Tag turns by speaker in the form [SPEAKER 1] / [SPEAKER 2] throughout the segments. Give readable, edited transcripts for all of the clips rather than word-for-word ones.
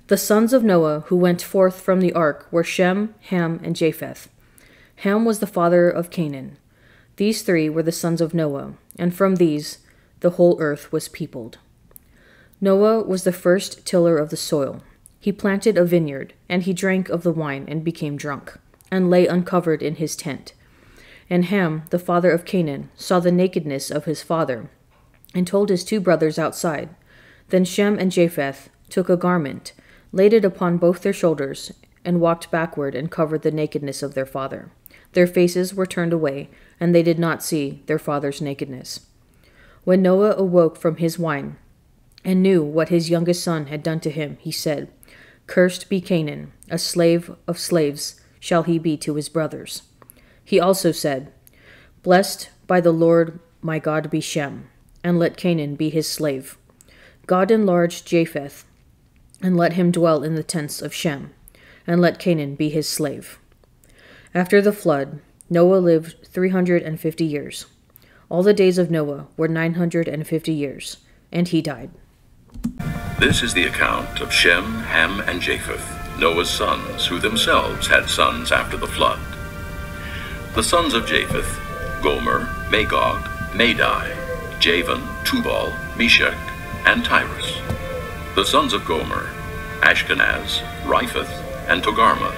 [SPEAKER 1] The sons of Noah who went forth from the ark were Shem, Ham, and Japheth. Ham was the father of Canaan. These three were the sons of Noah, and from these the whole earth was peopled. Noah was the first tiller of the soil. He planted a vineyard, and he drank of the wine and became drunk, and lay uncovered in his tent. And Ham, the father of Canaan, saw the nakedness of his father, and told his two brothers outside. Then Shem and Japheth took a garment, laid it upon both their shoulders, and walked backward and covered the nakedness of their father. Their faces were turned away, and they did not see their father's nakedness. When Noah awoke from his wine, and knew what his youngest son had done to him, he said, "Cursed be Canaan, a slave of slaves shall he be to his brothers." He also said, "Blessed by the Lord my God be Shem, and let Canaan be his slave. God enlarge Japheth, and let him dwell in the tents of Shem, and let Canaan be his slave." After the flood, Noah lived 350 years. All the days of Noah were 950 years, and he died.
[SPEAKER 2] This is the account of Shem, Ham, and Japheth, Noah's sons, who themselves had sons after the flood. The sons of Japheth: Gomer, Magog, Madai, Javan, Tubal, Meshech, and Tyrus. The sons of Gomer: Ashkenaz, Riphath, and Togarmah.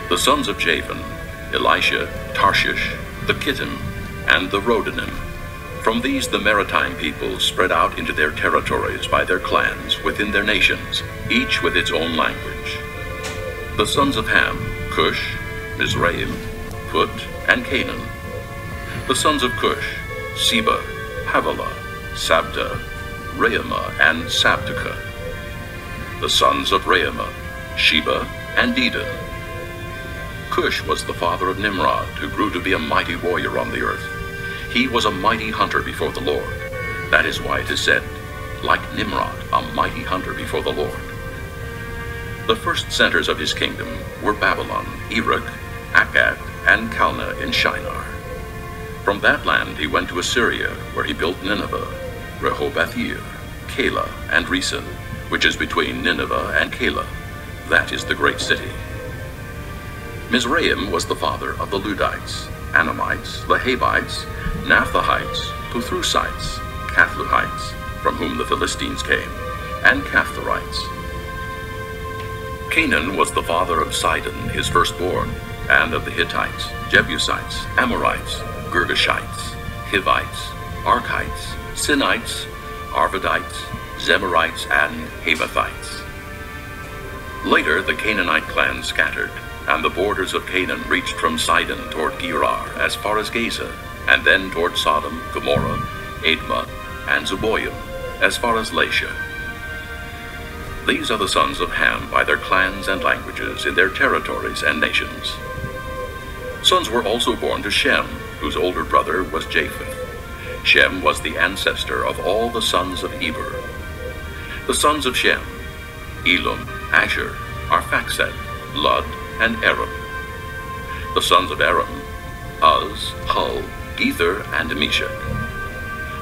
[SPEAKER 2] The sons of Javan: Elisha, Tarshish, the Kittim, and the Rodanim. From these the maritime peoples spread out into their territories by their clans within their nations, each with its own language. The sons of Ham: Cush, Mizraim, Put, and Canaan. The sons of Cush: Seba, Havilah, Sabta, Reumah, and Sabteka. The sons of Reumah: Sheba and Dedan. Cush was the father of Nimrod, who grew to be a mighty warrior on the earth. He was a mighty hunter before the Lord. That is why it is said, like Nimrod, a mighty hunter before the Lord. The first centers of his kingdom were Babylon, Erech, Akkad, and Calneh in Shinar. From that land he went to Assyria, where he built Nineveh, Rehoboth-ir, Calah, and Resen, which is between Nineveh and Calah. That is the great city. Mizraim was the father of the Ludites, Anamites, Lehabites, Naphthites, Puthrusites, Cathluhites, from whom the Philistines came, and Caphtorites. Canaan was the father of Sidon, his firstborn, and of the Hittites, Jebusites, Amorites, Girgashites, Hivites, Archites, Sinites, Arvadites, Zemarites, and Hamathites. Later the Canaanite clans scattered, and the borders of Canaan reached from Sidon toward Gerar as far as Gaza, and then toward Sodom, Gomorrah, Admah, and Zeboiim as far as Lasha. These are the sons of Ham by their clans and languages in their territories and nations. Sons were also born to Shem, whose older brother was Japheth. Shem was the ancestor of all the sons of Eber. The sons of Shem: Elam, Asher, Arphaxad, Lud, and Aram. The sons of Aram: Uz, Hul, Gether, and Meshech.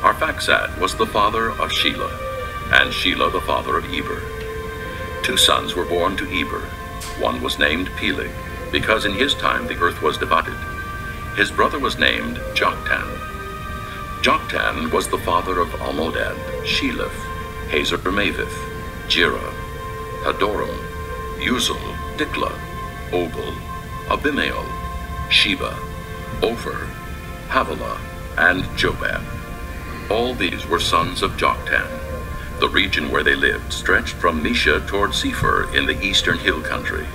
[SPEAKER 2] Arphaxad was the father of Shelah, and Shelah the father of Eber. Two sons were born to Eber. One was named Peleg, because in his time the earth was divided. His brother was named Joktan. Joktan was the father of Almodad, Sheleph, Hazar-Maveth, Jirah, Hadoram, Uzal, Diklah, Obal, Abimael, Sheba, Ophir, Havilah, and Jobab. All these were sons of Joktan. The region where they lived stretched from Mesha toward Sephir in the eastern hill country.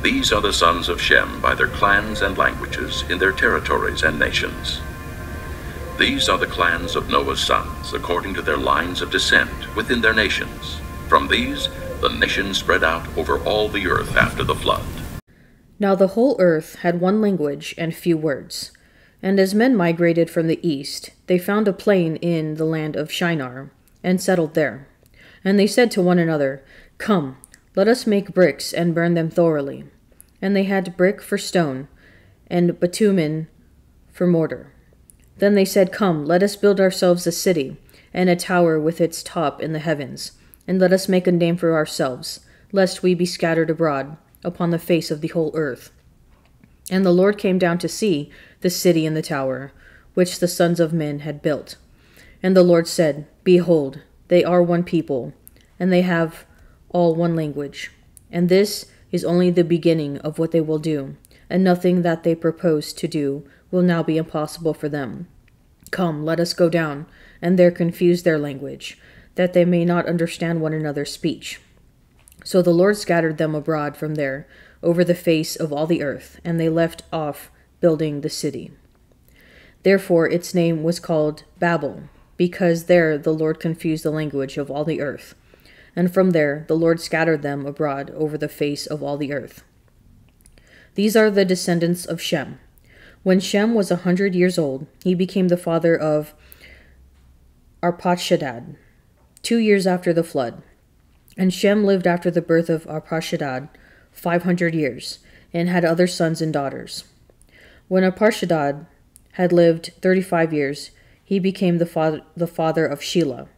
[SPEAKER 2] These are the sons of Shem by their clans and languages in their territories and nations. These are the clans of Noah's sons according to their lines of descent within their nations. From these the nations spread out over all the earth after the flood.
[SPEAKER 1] Now the whole earth had one language and few words. And as men migrated from the east, they found a plain in the land of Shinar, and settled there. And they said to one another, "Come, let us make bricks and burn them thoroughly." And they had brick for stone, and bitumen for mortar. Then they said, "Come, let us build ourselves a city, and a tower with its top in the heavens, and let us make a name for ourselves, lest we be scattered abroad upon the face of the whole earth. And the Lord came down to see the city and the tower, which the sons of men had built. And the Lord said, Behold, they are one people, and they have all one language. And this is only the beginning of what they will do, and nothing that they propose to do will now be impossible for them. Come, let us go down, and there confuse their language, that they may not understand one another's speech. So the Lord scattered them abroad from there, over the face of all the earth, and they left off building the city. Therefore its name was called Babel, because there the Lord confused the language of all the earth. And from there the Lord scattered them abroad over the face of all the earth. These are the descendants of Shem. When Shem was 100 years old, he became the father of Arpachshad, 2 years after the flood. And Shem lived after the birth of Arpachshad 500 years, and had other sons and daughters. When Arpachshad had lived 35 years, he became the father of Shelah.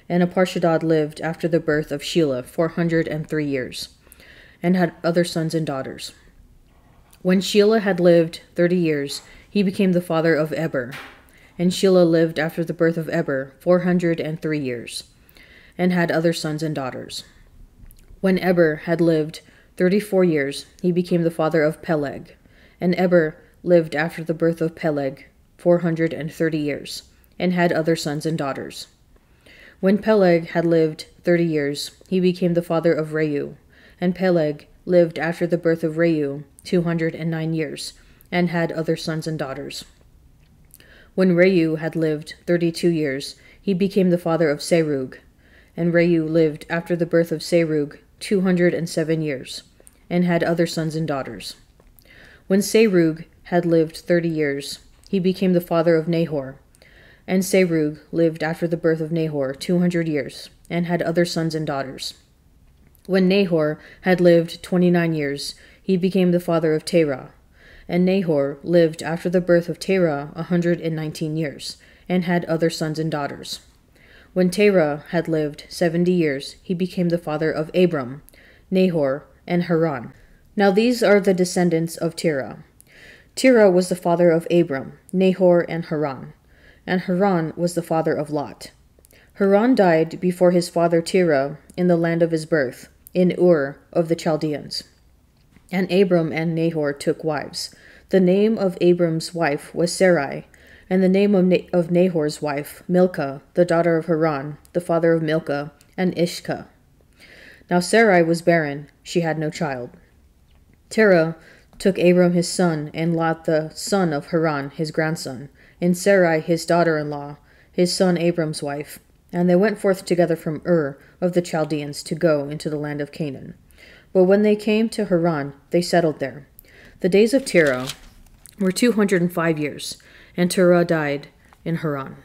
[SPEAKER 1] And Arpachshad lived after the birth of Shelah 403 years, and had other sons and daughters. When Shelah had lived 30 years, he became the father of Eber. And Shelah lived after the birth of Eber 403 years, and had other sons and daughters. When Eber had lived 34 years, he became the father of Peleg. And Eber lived after the birth of Peleg 430 years, and had other sons and daughters. When Peleg had lived 30 years, he became the father of Reu. And Peleg lived after the birth of Reu 209 years, and had other sons and daughters. When Reu had lived 32 years, he became the father of Serug. And Reu lived after the birth of Serug 207 years, and had other sons and daughters. When Serug had lived 30 years, he became the father of Nahor. And Serug lived after the birth of Nahor 200 years, and had other sons and daughters. When Nahor had lived 29 years, he became the father of Terah. And Nahor lived after the birth of Terah 119 years, and had other sons and daughters. When Terah had lived 70 years, he became the father of Abram, Nahor, and Haran. Now these are the descendants of Terah. Terah was the father of Abram, Nahor, and Haran. And Haran was the father of Lot. Haran died before his father Terah in the land of his birth, in Ur of the Chaldeans. And Abram and Nahor took wives. The name of Abram's wife was Sarai, and the name of Nahor's wife, Milcah, the daughter of Haran, the father of Milcah, and Ishcah. Now Sarai was barren, she had no child. Terah took Abram his son, and Lot the son of Haran his grandson, and Sarai his daughter-in-law, his son Abram's wife. And they went forth together from Ur of the Chaldeans to go into the land of Canaan. But when they came to Haran, they settled there. The days of Terah were 205 years, and Terah died in Haran.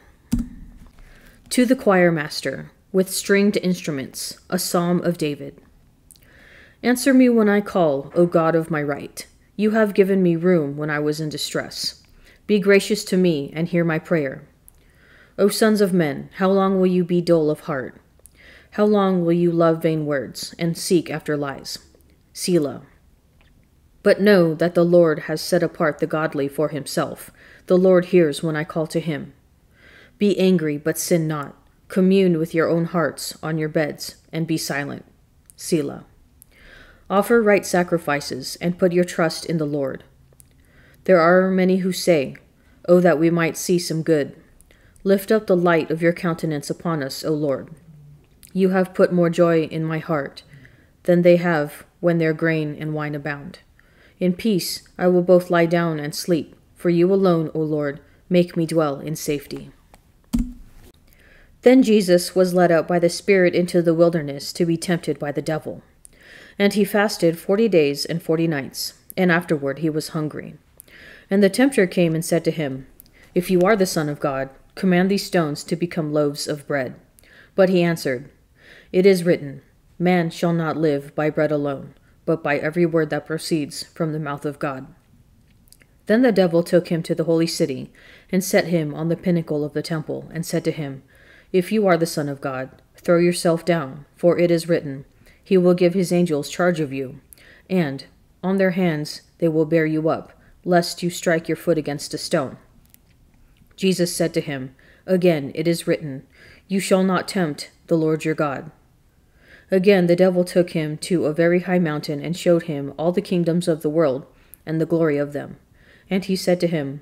[SPEAKER 1] To the choir master, with stringed instruments, a psalm of David. Answer me when I call, O God of my right. You have given me room when I was in distress. Be gracious to me and hear my prayer. O sons of men, how long will you be dull of heart? How long will you love vain words and seek after lies? Selah. But know that the Lord has set apart the godly for himself. The Lord hears when I call to him. Be angry, but sin not. Commune with your own hearts on your beds, and be silent. Selah. Offer right sacrifices, and put your trust in the Lord. There are many who say, Oh, that we might see some good. Lift up the light of your countenance upon us, O Lord. You have put more joy in my heart than they have when their grain and wine abound. In peace I will both lie down and sleep, for you alone, O Lord, make me dwell in safety. Then Jesus was led up by the Spirit into the wilderness to be tempted by the devil. And he fasted 40 days and 40 nights, and afterward he was hungry. And the tempter came and said to him, If you are the Son of God, command these stones to become loaves of bread. But he answered, It is written, Man shall not live by bread alone, but by every word that proceeds from the mouth of God. Then the devil took him to the holy city, and set him on the pinnacle of the temple, and said to him, If you are the Son of God, Throw yourself down, for it is written, He will give his angels charge of you, and on their hands they will bear you up, lest you strike your foot against a stone. Jesus said to him, Again it is written, You shall not tempt the Lord your God. Again the devil took him to a very high mountain and showed him all the kingdoms of the world and the glory of them. And he said to him,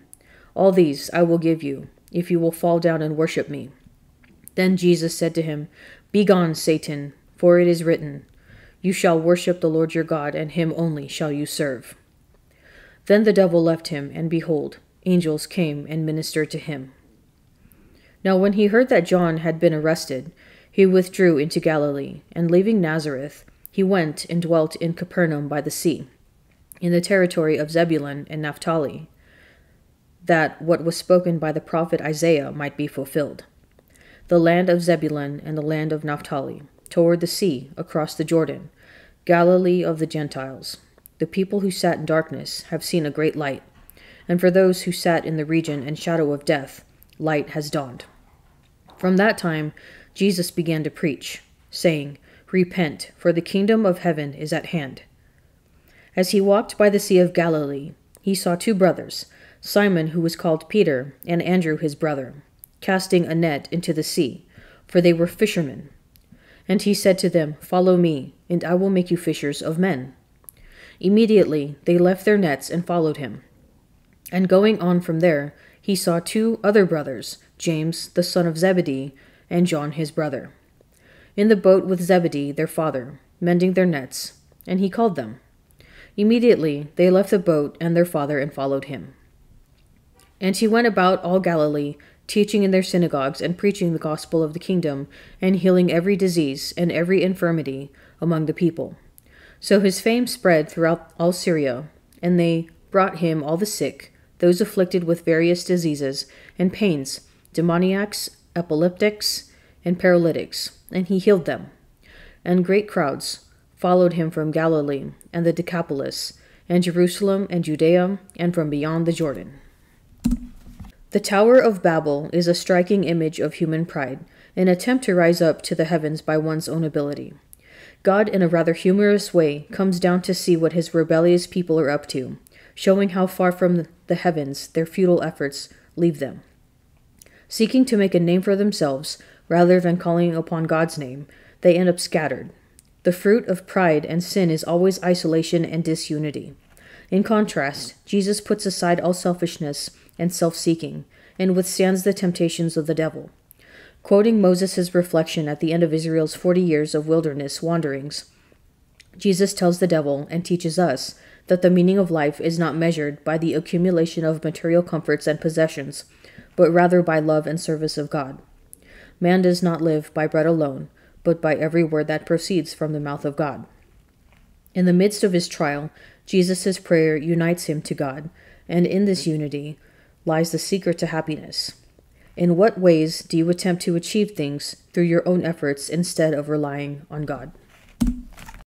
[SPEAKER 1] All these I will give you, if you will fall down and worship me. Then Jesus said to him, Begone, Satan, for it is written, You shall worship the Lord your God, and him only shall you serve. Then the devil left him, and behold, angels came and ministered to him. Now when he heard that John had been arrested, he withdrew into Galilee, and leaving Nazareth, he went and dwelt in Capernaum by the sea, in the territory of Zebulun and Naphtali, that what was spoken by the prophet Isaiah might be fulfilled. The land of Zebulun and the land of Naphtali, toward the sea, across the Jordan, Galilee of the Gentiles. The people who sat in darkness have seen a great light, and for those who sat in the region and shadow of death, light has dawned. From that time Jesus began to preach, saying, Repent, for the kingdom of heaven is at hand. As he walked by the sea of Galilee, he saw two brothers, Simon, who was called Peter, and Andrew his brother, casting a net into the sea, for they were fishermen. And he said to them, Follow me, and I will make you fishers of men. Immediately they left their nets and followed him. And going on from there, he saw two other brothers, James the son of Zebedee, and John his brother, in the boat with Zebedee their father, mending their nets, and he called them. Immediately they left the boat and their father and followed him. And he went about all Galilee, teaching in their synagogues and preaching the gospel of the kingdom, and healing every disease and every infirmity among the people. So his fame spread throughout all Syria, and they brought him all the sick, those afflicted with various diseases and pains, demoniacs, epileptics, and paralytics, and he healed them. And great crowds followed him from Galilee and the Decapolis, and Jerusalem and Judea, and from beyond the Jordan. The Tower of Babel is a striking image of human pride, an attempt to rise up to the heavens by one's own ability. God, in a rather humorous way, comes down to see what his rebellious people are up to, showing how far from the heavens their futile efforts leave them. Seeking to make a name for themselves, rather than calling upon God's name, they end up scattered. The fruit of pride and sin is always isolation and disunity. In contrast, Jesus puts aside all selfishness and self-seeking, and withstands the temptations of the devil. Quoting Moses' reflection at the end of Israel's 40 years of wilderness wanderings, Jesus tells the devil and teaches us that the meaning of life is not measured by the accumulation of material comforts and possessions, but rather by love and service of God. Man does not live by bread alone, but by every word that proceeds from the mouth of God. In the midst of his trial, Jesus' prayer unites him to God, and in this unity lies the secret to happiness. In what ways do you attempt to achieve things through your own efforts instead of relying on God?